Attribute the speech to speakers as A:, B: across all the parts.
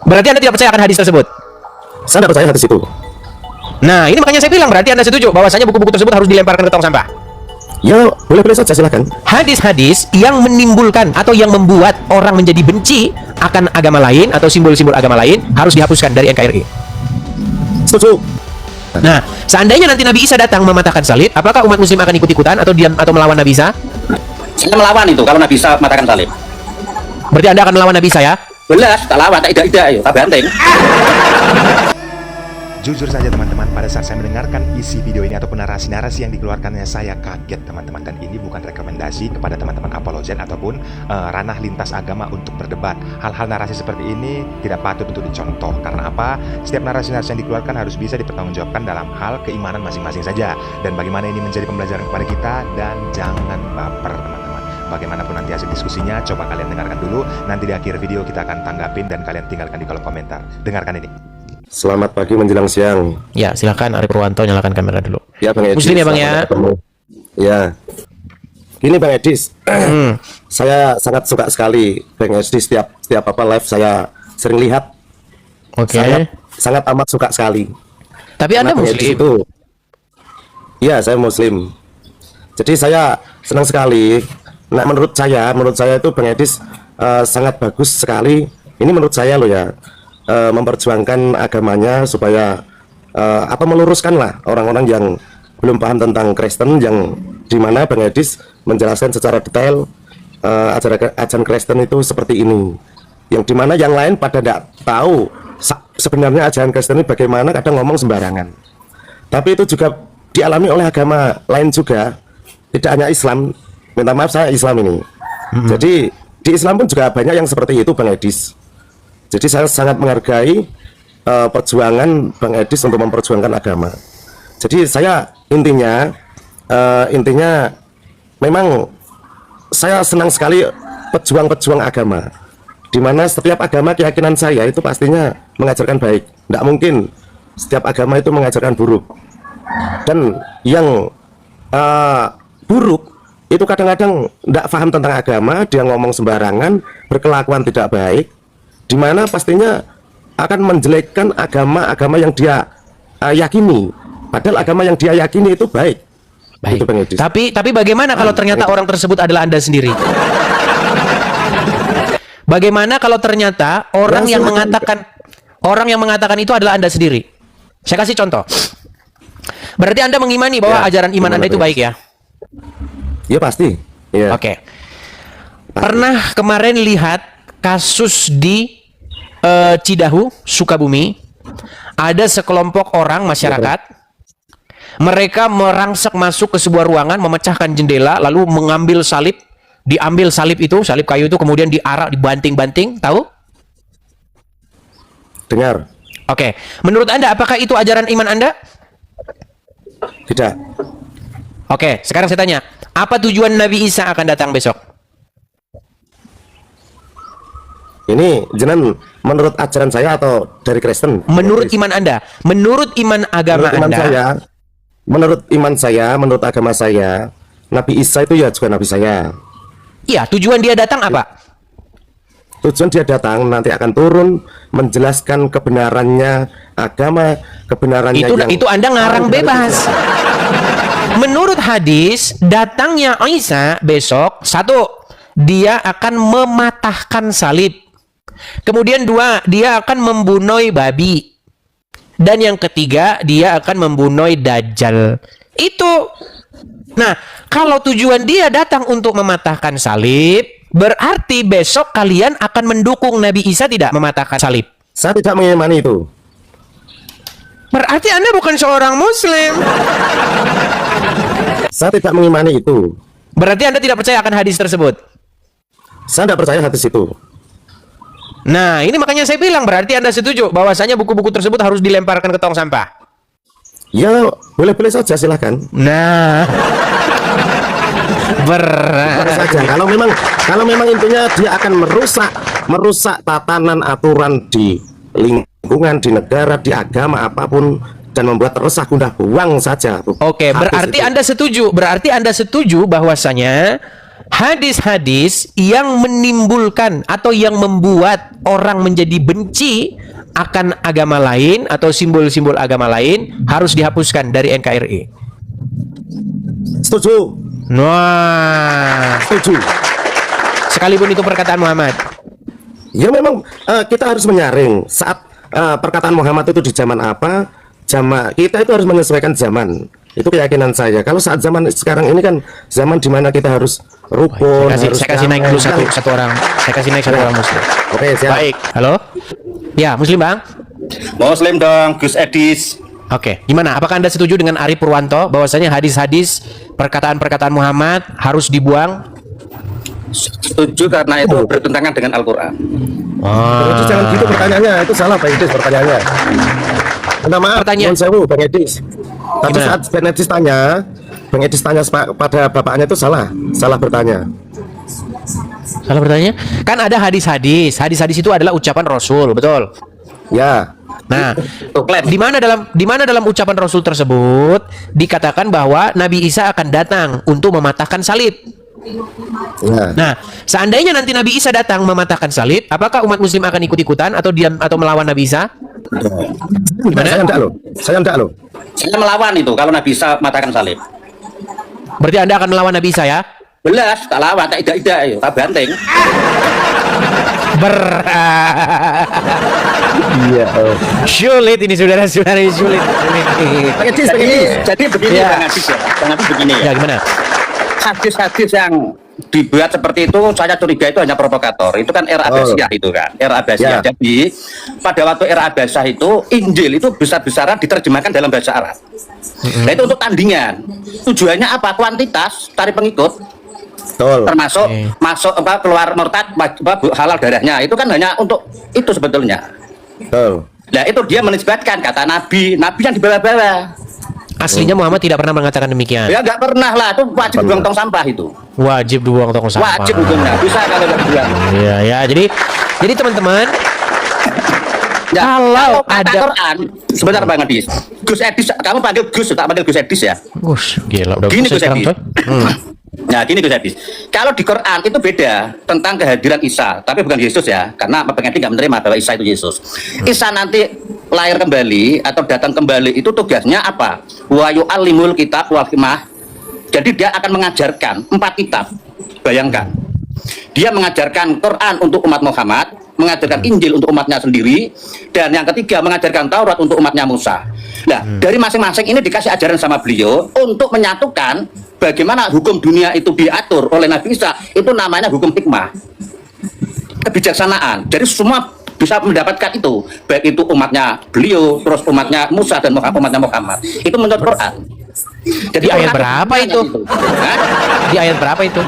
A: Berarti Anda tidak percaya akan hadis tersebut?
B: Saya tidak percaya hadis itu.
A: Nah, ini makanya saya bilang berarti Anda setuju bahwasanya buku-buku tersebut harus dilemparkan ke tong sampah.
B: Ya, boleh-boleh saja, silakan.
A: Hadis-hadis yang menimbulkan atau yang membuat orang menjadi benci akan agama lain atau simbol-simbol agama lain harus dihapuskan dari NKRI.
B: Setuju.
A: Nah, seandainya nanti Nabi Isa datang mematahkan salib, apakah umat muslim akan ikut-ikutan atau diam atau melawan Nabi Isa?
C: Saya melawan itu kalau Nabi Isa mengatakan salib.
A: Berarti Anda akan melawan Nabi Isa ya?
C: Belas, tak lawan, tak ida-ida, tak banteng.
D: Jujur saja teman-teman, pada saat saya mendengarkan isi video ini ataupun narasi-narasi yang dikeluarkannya, saya kaget teman-teman. Dan ini bukan rekomendasi kepada teman-teman apologet ataupun ranah lintas agama untuk berdebat. Hal-hal narasi seperti ini tidak patut untuk dicontoh. Karena apa? Setiap narasi-narasi yang dikeluarkan harus bisa dipertanggungjawabkan dalam hal keimanan masing-masing saja. Dan bagaimana ini menjadi pembelajaran kepada kita, dan jangan baper teman-teman. Bagaimanapun nanti hasil diskusinya, coba kalian dengarkan dulu. Nanti di akhir video kita akan tanggapin dan kalian tinggalkan di kolom komentar. Dengarkan ini.
B: Selamat pagi menjelang siang.
A: Ya, silakan Arif Purwanto nyalakan kamera dulu.
B: Ya, Bang Edis.
A: Muslim ya, Bang ya.
B: Ya. Gini Bang Edis. Saya sangat suka sekali Bang Edis, setiap apa live saya sering lihat.
A: Oke.
B: Sangat amat suka sekali.
A: Tapi Anda
B: Bang Edis
A: muslim.
B: itu. Iya, saya muslim. Jadi saya senang sekali. Nah, menurut saya itu Bang Edis sangat bagus sekali. Ini menurut saya loh ya. Memperjuangkan agamanya supaya meluruskan lah orang-orang yang belum paham tentang Kristen, yang dimana Bang Edis menjelaskan secara detail ajaran Kristen itu seperti ini, yang dimana yang lain pada tidak tahu sebenarnya ajaran Kristen ini bagaimana, kadang ngomong sembarangan. Tapi itu juga dialami oleh agama lain juga, tidak hanya Islam. Minta maaf, saya Islam ini. Jadi di Islam pun juga banyak yang seperti itu Bang Edis. Jadi saya sangat menghargai perjuangan Bang Edis untuk memperjuangkan agama. Jadi saya intinya memang saya senang sekali pejuang-pejuang agama, di mana setiap agama, keyakinan saya itu pastinya mengajarkan baik. Tidak mungkin setiap agama itu mengajarkan buruk. Dan yang buruk itu kadang-kadang tidak paham tentang agama, dia ngomong sembarangan, berkelakuan tidak baik, dimana pastinya akan menjelekkan agama-agama yang dia yakini. Padahal agama yang dia yakini itu baik.
A: Baik.
B: Itu Bang Edis.
A: Tapi bagaimana kalau ternyata orang tersebut adalah Anda sendiri? Bagaimana kalau ternyata orang yang mengatakan itu adalah Anda sendiri? Saya kasih contoh. Berarti Anda mengimani bahwa ajaran iman Anda itu baik ya?
B: Iya pasti. Ya.
A: Oke. Pernah kemarin lihat kasus di Cidahu, Sukabumi, ada sekelompok orang masyarakat, mereka merangsek masuk ke sebuah ruangan, memecahkan jendela, lalu mengambil salib, diambil salib kayu itu, kemudian diarak, dibanting-banting, tahu?
B: Dengar.
A: Oke, menurut Anda apakah itu ajaran iman Anda?
B: Tidak.
A: Oke, sekarang saya tanya, apa tujuan Nabi Isa akan datang besok?
B: Ini jenengan menurut ajaran saya atau dari Kristen?
A: Menurut iman Anda, menurut iman agama Anda.
B: Menurut iman saya, menurut agama saya, Nabi Isa itu ya juga Nabi saya.
A: Iya, tujuan dia datang apa?
B: Tujuan dia datang nanti akan turun menjelaskan kebenarannya agama, kebenarannya
A: itu Anda ngarang bebas. Menurut hadis, datangnya Isa besok, satu, dia akan mematahkan salib. Kemudian dua, dia akan membunuh babi. Dan yang ketiga, dia akan membunuh Dajjal. Itu. Nah, kalau tujuan dia datang untuk mematahkan salib, berarti besok kalian akan mendukung Nabi Isa tidak mematahkan salib.
B: Saya tidak mengimani itu.
A: Berarti Anda bukan seorang Muslim.
B: Saya tidak mengimani itu.
A: Berarti Anda tidak percaya akan hadis tersebut.
B: Saya tidak percaya hadis itu.
A: Nah, ini makanya saya bilang berarti Anda setuju bahwasanya buku-buku tersebut harus dilemparkan ke tong sampah.
B: Ya, boleh-boleh saja, silahkan.
A: Nah, berat
B: saja. Kalau memang intinya dia akan merusak tatanan aturan di lingkungan, di negara, di agama apapun, dan membuat resah gundah buang saja.
A: Oke, berarti Anda setuju. Berarti Anda setuju bahwasanya hadis-hadis yang menimbulkan atau yang membuat orang menjadi benci akan agama lain atau simbol-simbol agama lain harus dihapuskan dari NKRI.
B: Setuju.
A: Nah,
B: Setuju.
A: sekalipun itu perkataan Muhammad.
B: Ya memang kita harus menyaring saat perkataan Muhammad itu di zaman apa. Kita itu harus menyesuaikan zaman. Itu keyakinan saya. Kalau saat zaman sekarang ini kan zaman dimana kita harus rukun.
A: Saya kasih naik dulu satu orang. Saya kasih naik satu orang muslim.
B: Oke, siap.
A: Baik. Halo. Ya, muslim bang.
C: Muslim dong, Gus Edis.
A: Oke. Gimana? Apakah Anda setuju dengan Arif Purwanto bahwasanya hadis-hadis perkataan-perkataan Muhammad harus dibuang?
C: Setuju karena itu bertentangan dengan Al-Quran.
B: Itu jangan gitu pertanyaannya. Itu salah Bang Edis pertanyaannya. Minta maaf,
A: Pertanyaan.
B: Nyuwun sewu, Bang Edis. Tadi
A: Gimana?
B: saat Bang Edis tanya pada bapaknya itu salah bertanya.
A: Salah bertanya? Kan ada hadis-hadis. Hadis-hadis itu adalah ucapan Rasul, betul?
B: Ya,
A: Nah,
C: Itu klaim.
A: di mana dalam ucapan Rasul tersebut dikatakan bahwa Nabi Isa akan datang untuk mematahkan salib.
B: ya.
A: Nah, seandainya nanti Nabi Isa datang mematahkan salib, apakah umat muslim akan ikut-ikutan atau diam atau melawan Nabi Isa? Gimana?
B: Saya enggak loh.
C: Saya melawan itu kalau Nabi bisa matahkan salib.
A: Berarti Anda akan melawan Nabi Isa ya?
C: Belas, tak lawan, tak tidak, tak banteng.
B: Iya.
A: Sulit ini saudara-saudara, sulit.
C: Jadi begini
A: Ya.
C: Bang Adis ya. Bang Adis begini
A: Ya,
C: ya.
A: gimana?
C: Hadis-hadis yang dibuat seperti itu saya curiga itu hanya provokator. Itu kan era Abbasiyah itu kan, era Abbasiyah.
B: Ya.
C: Jadi pada waktu era Abbasiyah itu Injil itu besar-besaran diterjemahkan dalam bahasa Arab. Nah itu untuk tandingan. Tujuannya apa? Kuantitas, tarik pengikut.
B: Betul.
C: Termasuk masuk keluar murtad halal darahnya. Itu kan hanya untuk itu sebetulnya.
B: Betul.
C: Nah itu dia menisbatkan kata Nabi yang dibawa-bawa.
A: Aslinya Muhammad tidak pernah mengatakan demikian.
C: Ya nggak pernah lah, itu wajib buang tong sampah itu.
A: Wajib dibuang tong sampah.
C: Wajib hukumnya, bisa kalau nggak buang.
A: Iya, ya. Jadi teman-teman,
C: Ya,
A: Kalau
C: kata
A: ada-
C: Quran, sebentar Bang Adis. Gus Edis, kamu panggil Gus, tak panggil Gus Edis ya.
A: Gus, gila udah
C: Gini
A: pusing
C: Gus
A: sekarang,
C: Edis.
A: coy.
C: Nah, gini Gus Edis. Kalau di Quran itu beda tentang kehadiran Isa, tapi bukan Yesus ya, karena pengerti nggak menerima bahwa Isa itu Yesus. Isa nanti lahir kembali atau datang kembali itu tugasnya apa? Wa yu'allimul kitab wal hikmah. Jadi dia akan mengajarkan 4 kitab. Bayangkan. Dia mengajarkan Quran untuk umat Muhammad, mengajarkan Injil untuk umatnya sendiri, dan yang ketiga mengajarkan Taurat untuk umatnya Musa. Nah, dari masing-masing ini dikasih ajaran sama beliau untuk menyatukan bagaimana hukum dunia itu diatur oleh Nabi Isa, itu namanya hukum hikmah. Kebijaksanaan. Jadi semua bisa mendapatkan itu, baik itu umatnya beliau, terus umatnya Musa dan umatnya Muhammad. Itu menurut Quran. Jadi
A: Di ayat
C: Quran
A: berapa itu?
C: Hah?
A: Di ayat berapa itu?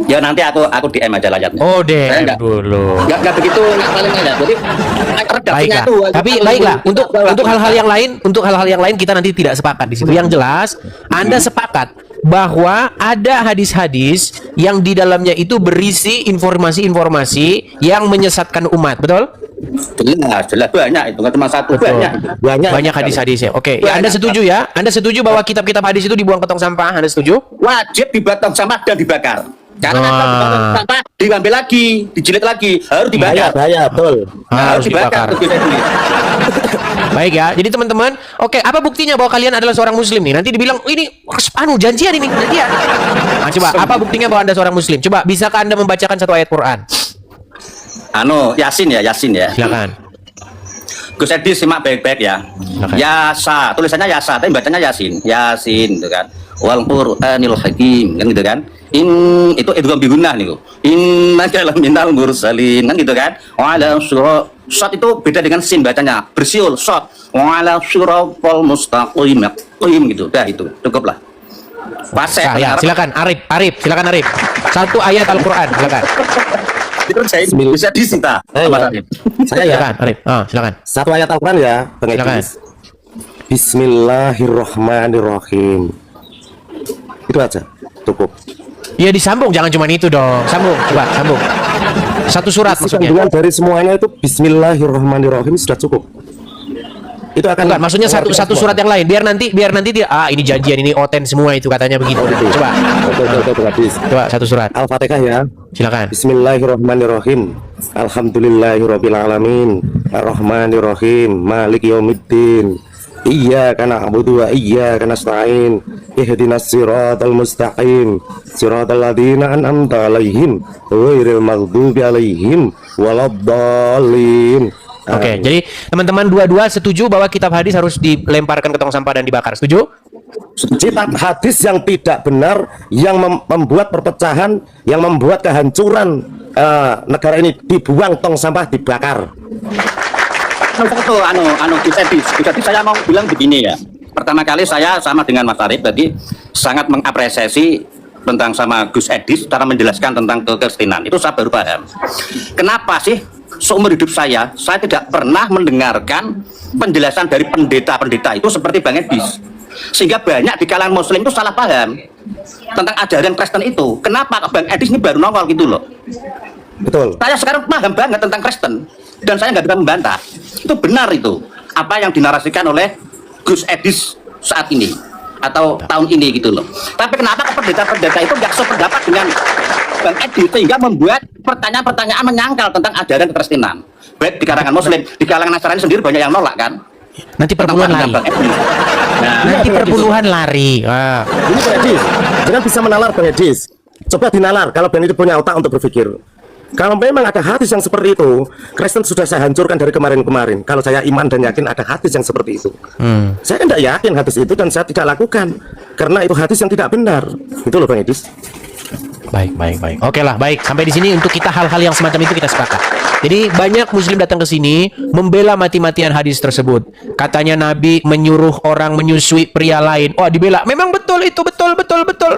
C: Ya nanti aku DM aja layarnya.
A: Oh,
C: Saya
A: deh dulu.
C: nggak begitu paling ya. Jadi redaksinya
A: Baiklah.
C: tuh.
A: Tapi baiklah untuk hal-hal yang lain kita nanti tidak sepakat di situ. Yang jelas Anda sepakat bahwa ada hadis-hadis yang di dalamnya itu berisi informasi-informasi yang menyesatkan umat, betul?
C: Jelas banyak itu, nggak cuma satu, banyak.
A: Banyak hadis-hadisnya. Oke, ya,
C: Banyak.
A: Anda setuju ya? Anda setuju bahwa kitab-kitab hadis itu dibuang ke tong sampah? Anda setuju?
C: Wajib dibuat tong sampah dan dibakar. Karena kalau dibuat tong sampah diambil lagi, dijilid lagi, harus dibakar.
B: Bahaya, betul.
A: Harus dibakar.
C: terus ditulis.
A: Baik ya. Jadi teman-teman, oke, apa buktinya bahwa kalian adalah seorang muslim nih? Nanti dibilang, "Oh, ini janjian ini, janjian." Nah, coba, apa buktinya bahwa Anda seorang muslim? Coba, bisakah Anda membacakan satu ayat Quran?
C: Yasin ya.
A: Silakan.
C: Gus Edi simak baik-baik ya.
A: Silakan.
C: Yasa, tulisannya Yasa, tapi bacanya Yasin. Yasin gitu kan. Wal Qur'anil Hakim kan gitu kan. Itu idgham bigunnah nih. Innaka laminal mursalin kan gitu kan. Wa ala shad itu beda dengan sin bacanya. Bersiul shad. Wa ala siratal mustaqim. Qim gitu. Dah itu. Cukuplah. Fase.
A: Ya, silakan Arif, silakan Arif. Satu ayat Al-Qur'an, silakan.
C: Itu saya bisa disita.
B: Saya ya.
A: Silakan Arif. Silakan.
B: Satu ayat Al-Quran ya, Bang
A: Silakan.
B: Edis. Bismillahirrahmanirrahim. Itu aja, cukup.
A: Ya disambung, jangan cuma itu dong. Sambung, coba sambung. Satu surat maksudnya.
B: Sambungan dari semuanya itu Bismillahirrahmanirrahim sudah cukup. itu akan
A: Enggak, maksudnya satu surat yang lain. Biar nanti dia ini janjian, ini oten semua itu katanya begitu. Coba.
B: Betul, hadis.
A: Coba satu surat.
B: Al-Fatihah ya.
A: Silakan.
B: Bismillahirrahmanirrahim. Alhamdulillahirabbil alamin. Arrahmanirrahim. Maliki yaumiddin. Iyyaka na'budu wa iyyaka nasta'in. Ihdinas siratal mustaqim. Siratal ladzina an'amta 'alaihim ghairil maghdubi 'alaihim waladdallin.
A: Oke, jadi teman-teman dua-dua setuju bahwa kitab hadis harus dilemparkan ke tong sampah dan dibakar. Setuju?
B: Kitab hadis yang tidak benar, yang membuat perpecahan, yang membuat kehancuran negara ini, dibuang tong sampah, dibakar.
C: Itu Jadi saya mau bilang begini ya. Pertama kali saya sama dengan Mas Arif tadi sangat mengapresiasi tentang sama Gus Edis cara menjelaskan tentang kekristenan. Itu saya baru paham. Kenapa sih seumur hidup saya tidak pernah mendengarkan penjelasan dari pendeta-pendeta itu seperti Bang Edis. Sehingga banyak di kalangan muslim itu salah paham tentang ajaran Kristen itu. Kenapa Bang Edis ini baru nongol gitu loh.
B: Betul.
C: Saya sekarang paham banget tentang Kristen dan saya nggak bisa membantah. Itu benar itu apa yang dinarasikan oleh Gus Edis saat ini atau tahun ini gitu loh. Tapi kenapa pendeta-pendeta itu nggak sependapat dengan Bang Edis sehingga membuat pertanyaan-pertanyaan menyangkal tentang ajaran kekristenan. Baik di kalangan muslim, di kalangan Nasrani sendiri banyak yang nolak kan.
A: Nanti perpuluhan lari. Nanti perpuluhan lari.
B: Ini Bang Edis, jangan bisa menalar Bang Edis. Coba dinalar kalau Bang Edis punya otak untuk berpikir. Kalau memang ada hadis yang seperti itu, Kristen sudah saya hancurkan dari kemarin-kemarin. Kalau saya iman dan yakin ada hadis yang seperti itu, saya tidak yakin hadis itu dan saya tidak lakukan karena itu hadis yang tidak benar. Itu loh Bang Edis.
A: Baik. Oke lah, baik. Sampai di sini untuk kita hal-hal yang semacam itu kita sepakat. Jadi banyak muslim datang ke sini membela mati-matian hadis tersebut. Katanya Nabi menyuruh orang menyusui pria lain. Oh, dibela. Memang betul itu, betul.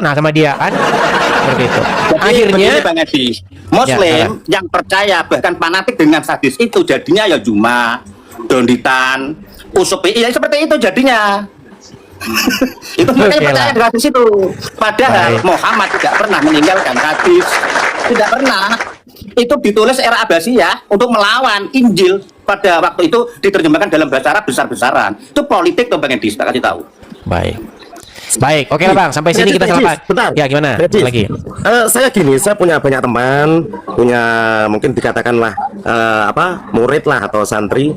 A: Nah, sama dia kan. Seperti itu.
C: Jadi,
A: akhirnya
C: Bang Edis, muslim yang percaya bahkan fanatik dengan hadis itu jadinya ya Juma, Donditan, Usupi, ya seperti itu jadinya. Itu makanya percaya dengan hadis itu. Padahal Muhammad tidak pernah meninggalkan hadis, tidak pernah. Itu ditulis era Abbasiyah untuk melawan Injil. Pada waktu itu diterjemahkan dalam bahasa Arab besar-besaran. Itu politik tuh Bang Edis, tak kasih tahu.
A: Baik, oke lah Bang. Sampai sini kita selesai.
B: Bentar.
A: Ya gimana? Lagi.
B: Saya gini, saya punya banyak teman, punya mungkin dikatakanlah murid lah atau santri.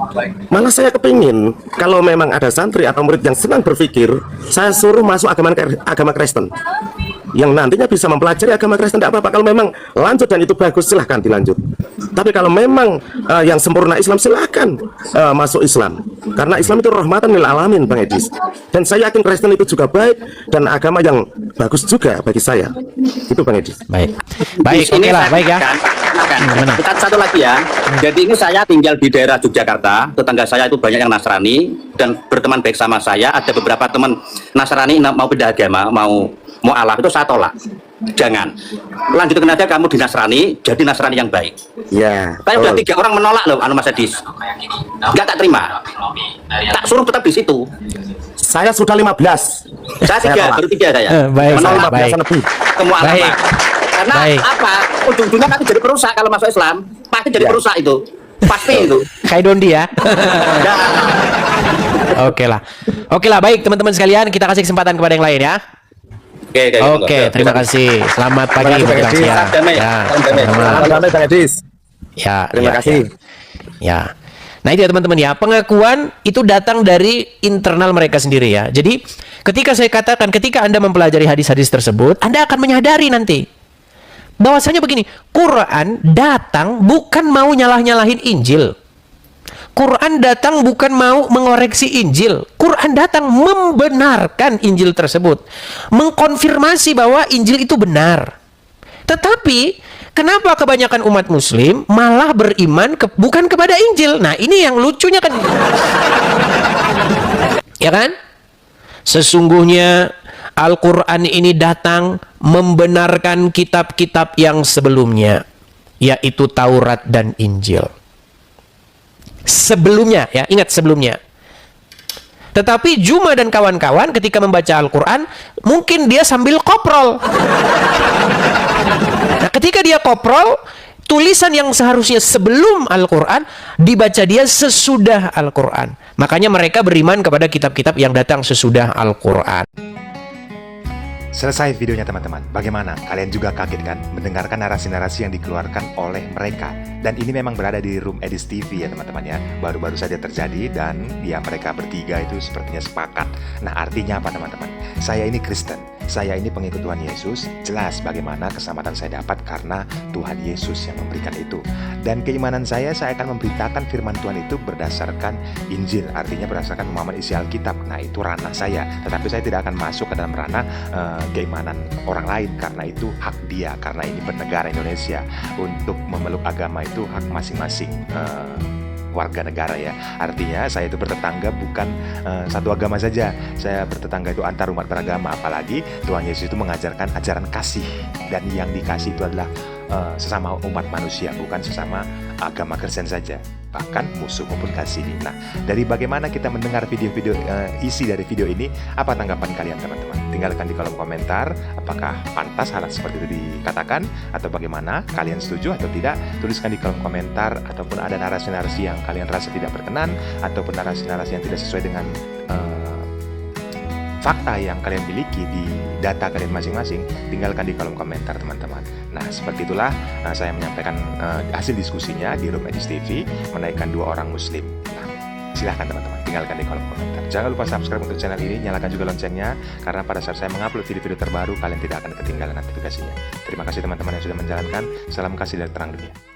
B: Malah saya kepingin kalau memang ada santri atau murid yang senang berpikir, saya suruh masuk agama Kristen. Yang nantinya bisa mempelajari agama Kristen tidak apa-apa. Kalau memang lanjut dan itu bagus, silahkan dilanjut. Tapi kalau memang yang sempurna Islam, silahkan masuk Islam. Karena Islam itu rahmatan lil alamin Bang Edis. Dan saya yakin Kristen itu juga baik dan agama yang bagus juga bagi saya. Itu Bang Edis.
A: Baik, oke lah, baik ya.
C: Kita satu lagi ya. Jadi ini saya tinggal di daerah Yogyakarta. Tetangga saya itu banyak yang Nasrani dan berteman baik sama saya. Ada beberapa teman Nasrani mau pindah agama, mau Allah, itu saya tolak. Jangan. Lanjutkan aja kamu di Nasrani, jadi Nasrani yang baik.
B: Ya.
C: Tapi udah 3 orang menolak loh, Mas Edis. Nggak tak terima. Tak suruh tetap di situ.
B: Saya sudah 15.
C: Saya baru 3 saya.
A: Baik,
C: menolak
A: baik.
C: semua agama. Karena apa? Ujung-ujungnya nanti jadi perusak kalau masuk Islam. Pasti jadi perusak itu. Pasti itu.
A: Kayak Dondi ya. Oke lah, baik teman-teman sekalian, kita kasih kesempatan kepada yang lain ya. Oke, terima kasih. Selamat pagi buat siang.
C: Salam damai.
B: Salam damai Bang Edis. Terima kasih.
A: Ya. Nah itu ya teman-teman ya, pengakuan itu datang dari internal mereka sendiri ya. Jadi ketika saya katakan, ketika Anda mempelajari hadis-hadis tersebut, Anda akan menyadari nanti bahwasanya begini, Quran datang bukan mau nyalah-nyalahin Injil. Quran datang bukan mau mengoreksi Injil. Quran datang membenarkan Injil tersebut, mengkonfirmasi bahwa Injil itu benar. Tetapi kenapa kebanyakan umat muslim malah beriman bukan kepada Injil? Nah ini yang lucunya kan. Ya kan? Sesungguhnya Al-Quran ini datang membenarkan kitab-kitab yang sebelumnya, yaitu Taurat dan Injil. Sebelumnya, ya ingat sebelumnya. Tetapi Juma dan kawan-kawan ketika membaca Al-Quran, mungkin dia sambil koprol. Nah ketika dia koprol, tulisan yang seharusnya sebelum Al-Quran dibaca dia sesudah Al-Quran. Makanya mereka beriman kepada kitab-kitab yang datang sesudah Al-Quran.
D: Selesai videonya teman-teman. Bagaimana? Kalian juga kaget kan mendengarkan narasi-narasi yang dikeluarkan oleh mereka. Dan ini memang berada di Room Edis TV ya teman-teman ya. Baru-baru saja terjadi dan ya mereka bertiga itu sepertinya sepakat. Nah artinya apa teman-teman? Saya ini Kristen. Saya ini pengikut Tuhan Yesus. Jelas bagaimana keselamatan saya dapat karena Tuhan Yesus yang memberikan itu. Dan keimanan saya akan memberitakan firman Tuhan itu berdasarkan Injil. Artinya berdasarkan pemahaman isi Alkitab. Nah itu ranah saya. Tetapi saya tidak akan masuk ke dalam ranah keimanan orang lain. Karena itu hak dia. Karena ini bernegara Indonesia. Untuk memeluk agama itu hak masing-masing warga negara ya. Artinya saya itu bertetangga bukan satu agama saja. Saya bertetangga itu antar umat beragama. Apalagi Tuhan Yesus itu mengajarkan ajaran kasih. Dan yang dikasih itu adalah sesama umat manusia, bukan sesama agama Kristen saja, bahkan musuh maupun kasih. Nah, dari bagaimana kita mendengar video-video isi dari video ini, apa tanggapan kalian teman-teman? Tinggalkan di kolom komentar, apakah pantas hal seperti itu dikatakan, atau bagaimana, kalian setuju atau tidak? Tuliskan di kolom komentar, ataupun ada narasi-narasi yang kalian rasa tidak berkenan, ataupun narasi-narasi yang tidak sesuai dengan fakta yang kalian miliki di data kalian masing-masing, tinggalkan di kolom komentar teman-teman. Nah seperti itulah saya menyampaikan hasil diskusinya di Room Edis TV menaikkan 2 orang muslim. Nah silahkan teman-teman tinggalkan di kolom komentar. Jangan lupa subscribe untuk channel ini, nyalakan juga loncengnya, karena pada saat saya mengupload video-video terbaru kalian tidak akan ketinggalan notifikasinya. Terima kasih teman-teman yang sudah menjalankan. Salam kasih dari terang dunia.